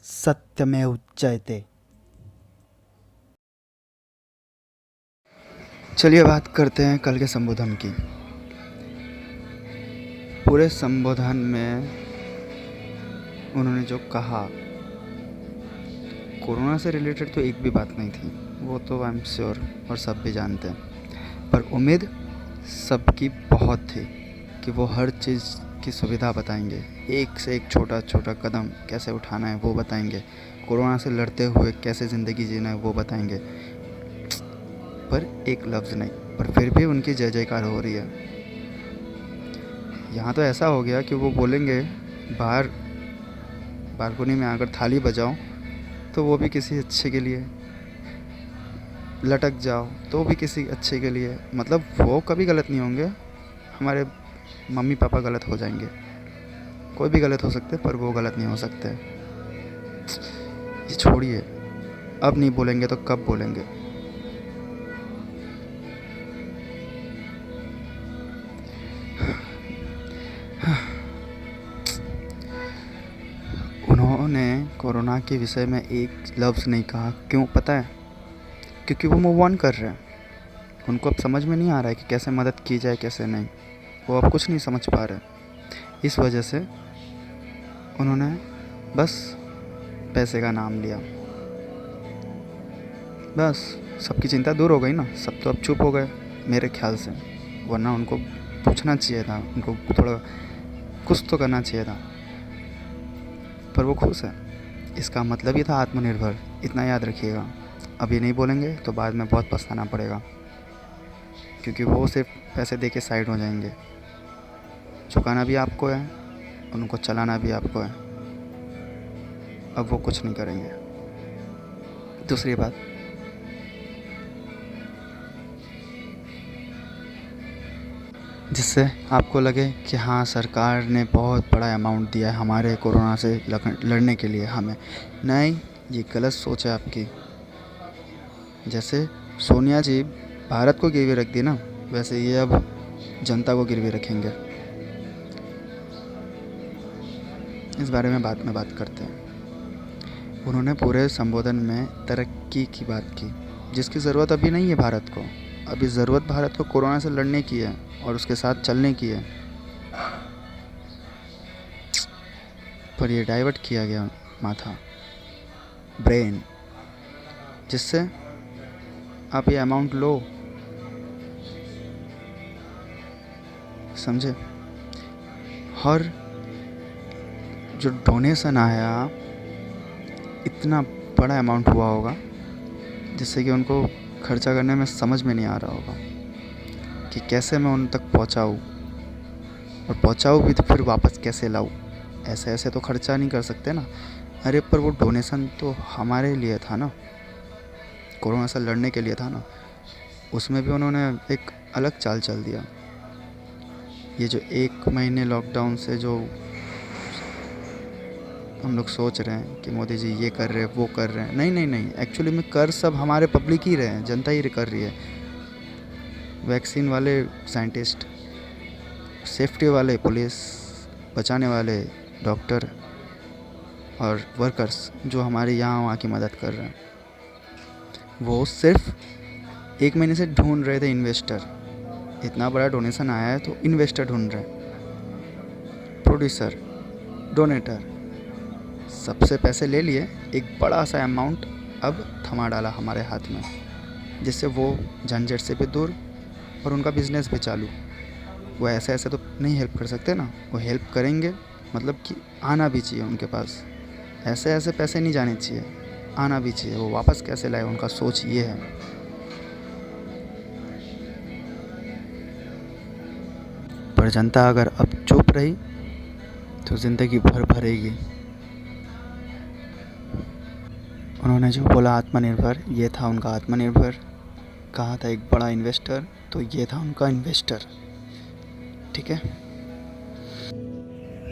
सत्यमेव जयते। चलिए बात करते हैं कल के संबोधन की। पूरे संबोधन में उन्होंने जो कहा, कोरोना से रिलेटेड तो एक भी बात नहीं थी, वो तो आई एम श्योर और सब भी जानते हैं। पर उम्मीद सबकी बहुत थी कि वो हर चीज़ की सुविधा बताएंगे, एक से एक छोटा छोटा कदम कैसे उठाना है वो बताएंगे, कोरोना से लड़ते हुए कैसे ज़िंदगी जीना है वो बताएंगे। पर एक लफ्ज़ नहीं, पर फिर भी उनकी जय जयकार हो रही है। यहाँ तो ऐसा हो गया कि वो बोलेंगे बाहर बालकनी में आकर थाली बजाओ तो वो भी किसी अच्छे के लिए, लटक जाओ तो भी किसी अच्छे के लिए। मतलब वो कभी गलत नहीं होंगे, हमारे मम्मी पापा गलत हो जाएंगे, कोई भी गलत हो सकते पर वो गलत नहीं हो सकते। ये छोड़िए, अब नहीं बोलेंगे तो कब बोलेंगे। उन्होंने कोरोना के विषय में एक लफ्ज़ नहीं कहा। क्यों पता है? क्योंकि वो मूव ऑन कर रहे हैं। उनको अब समझ में नहीं आ रहा है कि कैसे मदद की जाए कैसे नहीं, वो अब कुछ नहीं समझ पा रहे। इस वजह से उन्होंने बस पैसे का नाम लिया, बस सबकी चिंता दूर हो गई ना। सब तो अब चुप हो गए मेरे ख्याल से, वरना उनको पूछना चाहिए था, उनको थोड़ा कुछ तो करना चाहिए था। पर वो खुश है, इसका मतलब ही था आत्मनिर्भर। इतना याद रखिएगा, अभी नहीं बोलेंगे तो बाद में बहुत पछताना पड़ेगा, क्योंकि वो सिर्फ पैसे दे के साइड हो जाएंगे। झुकाना भी आपको है, उनको चलाना भी आपको है। अब वो कुछ नहीं करेंगे। दूसरी बात, जिससे आपको लगे कि हाँ सरकार ने बहुत बड़ा अमाउंट दिया है हमारे कोरोना से लड़ने के लिए हमें, नहीं, ये गलत सोच है आपकी। जैसे सोनिया जी भारत को गिरवी रख दी ना, वैसे ये अब जनता को गिरवी रखेंगे। इस बारे में बाद में बात करते हैं। उन्होंने पूरे संबोधन में तरक्की की बात की, जिसकी ज़रूरत अभी नहीं है भारत को। अभी ज़रूरत भारत को कोरोना से लड़ने की है और उसके साथ चलने की है। पर ये डाइवर्ट किया गया माथा, ब्रेन, जिससे आप ये अमाउंट लो, समझे। और जो डोनेशन आया, इतना बड़ा अमाउंट हुआ होगा जिससे कि उनको खर्चा करने में समझ में नहीं आ रहा होगा कि कैसे मैं उन तक पहुंचाऊं, और पहुंचाऊं भी तो फिर वापस कैसे लाऊं। ऐसे ऐसे तो खर्चा नहीं कर सकते ना। अरे पर वो डोनेशन तो हमारे लिए था ना, कोरोना से लड़ने के लिए था ना। उसमें भी उन्होंने एक अलग चाल चल दिया। ये जो 1 महीने लॉकडाउन से जो हम लोग सोच रहे हैं कि मोदी जी ये कर रहे हैं वो कर रहे हैं, नहीं नहीं नहीं, एक्चुअली में कर सब हमारे पब्लिक ही रहे हैं, जनता ही कर रही है। वैक्सीन वाले साइंटिस्ट, सेफ्टी वाले पुलिस, बचाने वाले डॉक्टर और वर्कर्स जो हमारे यहाँ वहाँ की मदद कर रहे हैं, वो सिर्फ 1 महीने से ढूंढ रहे थे इन्वेस्टर। इतना बड़ा डोनेशन आया है तो इन्वेस्टर ढूंढ रहे हैं, प्रोड्यूसर, डोनेटर, सबसे पैसे ले लिए। एक बड़ा सा अमाउंट अब थमा डाला हमारे हाथ में, जिससे वो झंझट से भी दूर और उनका बिजनेस भी चालू। वो ऐसे ऐसे तो नहीं हेल्प कर सकते ना, वो हेल्प करेंगे मतलब कि आना भी चाहिए उनके पास। ऐसे ऐसे पैसे नहीं जाने चाहिए, आना भी चाहिए। वो वापस कैसे लाए, उनका सोच ये है। पर जनता अगर अब चुप रही तो ज़िंदगी भर भरेगी। उन्होंने जो बोला आत्मनिर्भर, ये था उनका आत्मनिर्भर। कहा था एक बड़ा इन्वेस्टर, तो ये था उनका इन्वेस्टर। ठीक है,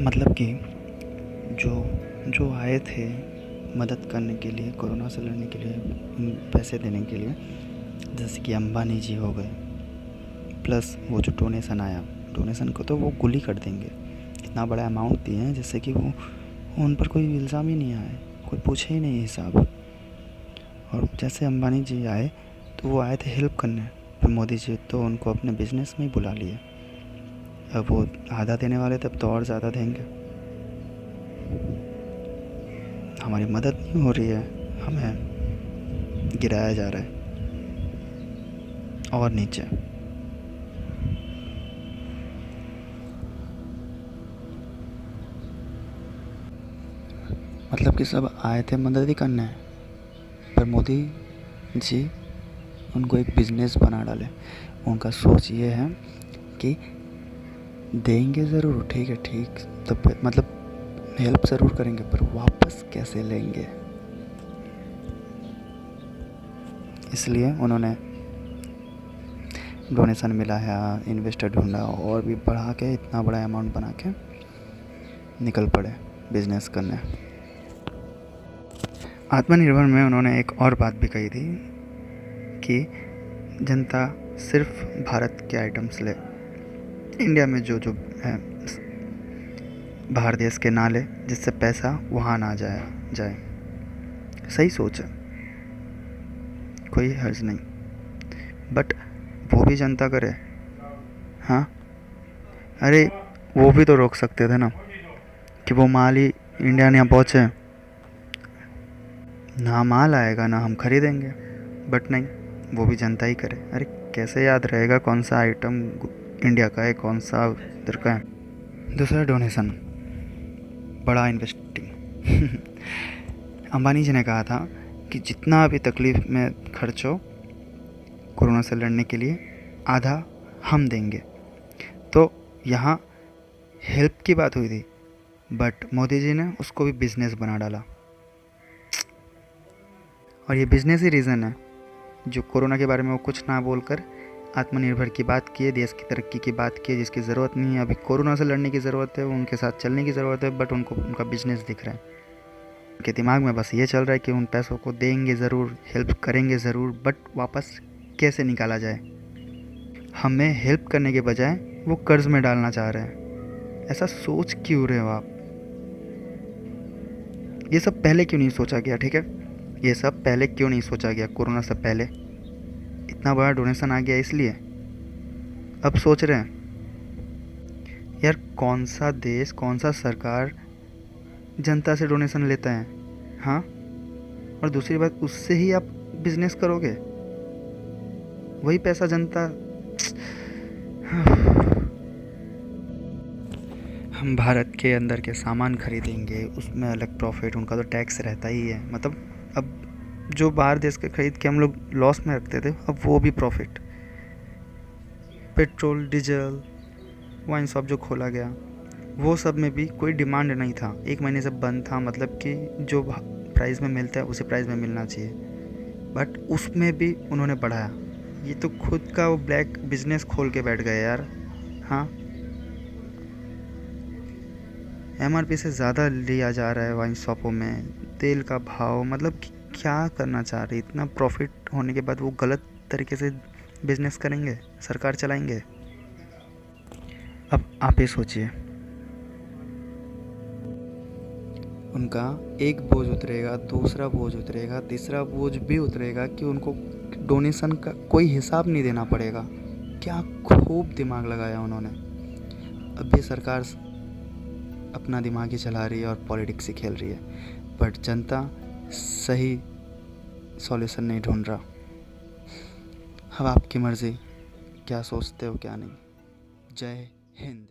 मतलब कि जो आए थे मदद करने के लिए, कोरोना से लड़ने के लिए, पैसे देने के लिए, जैसे कि अंबानी जी हो गए, प्लस वो जो डोनेशन आया, डोनेशन को तो वो गुली कर देंगे। इतना बड़ा अमाउंट दिए हैं जिससे कि वो उन पर कोई इल्ज़ाम ही नहीं आए। कोई पूछे ही नहीं हिसाब। और जैसे अंबानी जी आए तो वो आए थे हेल्प करने, फिर मोदी जी तो उनको अपने बिजनेस में ही बुला लिए। अब वो आधा देने वाले थे, अब तो और ज़्यादा देंगे। हमारी मदद नहीं हो रही है, हमें गिराया जा रहा है और नीचे। मतलब कि सब आए थे मदद ही करने, पर मोदी जी उनको एक बिजनेस बना डाले। उनका सोच ये है कि देंगे ज़रूर, ठीक है, ठीक, तब मतलब हेल्प ज़रूर करेंगे, पर वापस कैसे लेंगे। इसलिए उन्होंने डोनेशन मिला है, इन्वेस्टर ढूंढा और भी बढ़ा के इतना बड़ा अमाउंट बना के निकल पड़े बिजनेस करने। आत्मनिर्भर में उन्होंने एक और बात भी कही थी कि जनता सिर्फ भारत के आइटम्स ले, इंडिया में जो जो है बाहर देश के ना ले, जिससे पैसा वहाँ ना जाए। सही सोच है, कोई हर्ज नहीं, बट वो भी जनता करे। हाँ, अरे वो भी तो रोक सकते थे ना कि वो माल ही इंडिया यहाँ पहुँचे, ना माल आएगा ना हम खरीदेंगे, बट नहीं, वो भी जनता ही करे। अरे कैसे याद रहेगा कौन सा आइटम इंडिया का है, कौन सा उधर का है। दूसरा, डोनेशन, बड़ा इन्वेस्टिंग। अंबानी जी ने कहा था कि जितना भी तकलीफ़ में खर्च हो कोरोना से लड़ने के लिए, आधा हम देंगे। तो यहाँ हेल्प की बात हुई थी, बट मोदी जी ने उसको भी बिजनेस बना डाला। और ये बिजनेस ही रीज़न है जो कोरोना के बारे में वो कुछ ना बोलकर आत्मनिर्भर की बात किए, देश की तरक्की की बात किए, जिसकी ज़रूरत नहीं है। अभी कोरोना से लड़ने की ज़रूरत है, उनके साथ चलने की ज़रूरत है, बट उनको उनका बिजनेस दिख रहा है। उनके दिमाग में बस ये चल रहा है कि उन पैसों को देंगे ज़रूर, हेल्प करेंगे ज़रूर, बट वापस कैसे निकाला जाए। हमें हेल्प करने के बजाय वो कर्ज़ में डालना चाह रहे हैं। ऐसा सोच क्यों रहे हो आप? ये सब पहले क्यों नहीं सोचा गया? ठीक है, ये सब पहले क्यों नहीं सोचा गया? कोरोना से पहले इतना बड़ा डोनेशन आ गया इसलिए अब सोच रहे हैं। यार कौन सा देश, कौन सा सरकार जनता से डोनेशन लेता है? हाँ, और दूसरी बात, उससे ही आप बिजनेस करोगे, वही पैसा जनता। हम भारत के अंदर के सामान खरीदेंगे, उसमें अलग प्रॉफिट, उनका तो टैक्स रहता ही है। मतलब अब जो बाहर देश के खरीद के हम लोग लॉस में रखते थे, अब वो भी profit. Petrol, diesel, wine shop जो खोला गया, वो सब में भी कोई डिमांड नहीं था, 1 महीने से बंद था। मतलब कि जो प्राइस में मिलता है उसी प्राइस में मिलना चाहिए, बट उसमें भी उन्होंने बढ़ाया। ये तो खुद का वो ब्लैक बिजनेस खोल के बैठ गए यार। हाँ, MRP से ज़्यादा लिया जा रहा है वाइन शॉपों में, तेल का भाव। मतलब क्या करना चाह रहे? इतना प्रॉफिट होने के बाद वो गलत तरीके से बिजनेस करेंगे, सरकार चलाएंगे। अब आप ही सोचिए, उनका एक बोझ उतरेगा, दूसरा बोझ उतरेगा, तीसरा बोझ भी उतरेगा कि उनको डोनेशन का कोई हिसाब नहीं देना पड़ेगा। क्या खूब दिमाग लगाया उन्होंने। अब ये सरकार अपना दिमाग ही चला रही है और पॉलिटिक्स ही खेल रही है, बट जनता सही सॉल्यूशन नहीं ढूंढ रहा। अब आपकी मर्ज़ी, क्या सोचते हो क्या नहीं। जय हिंद।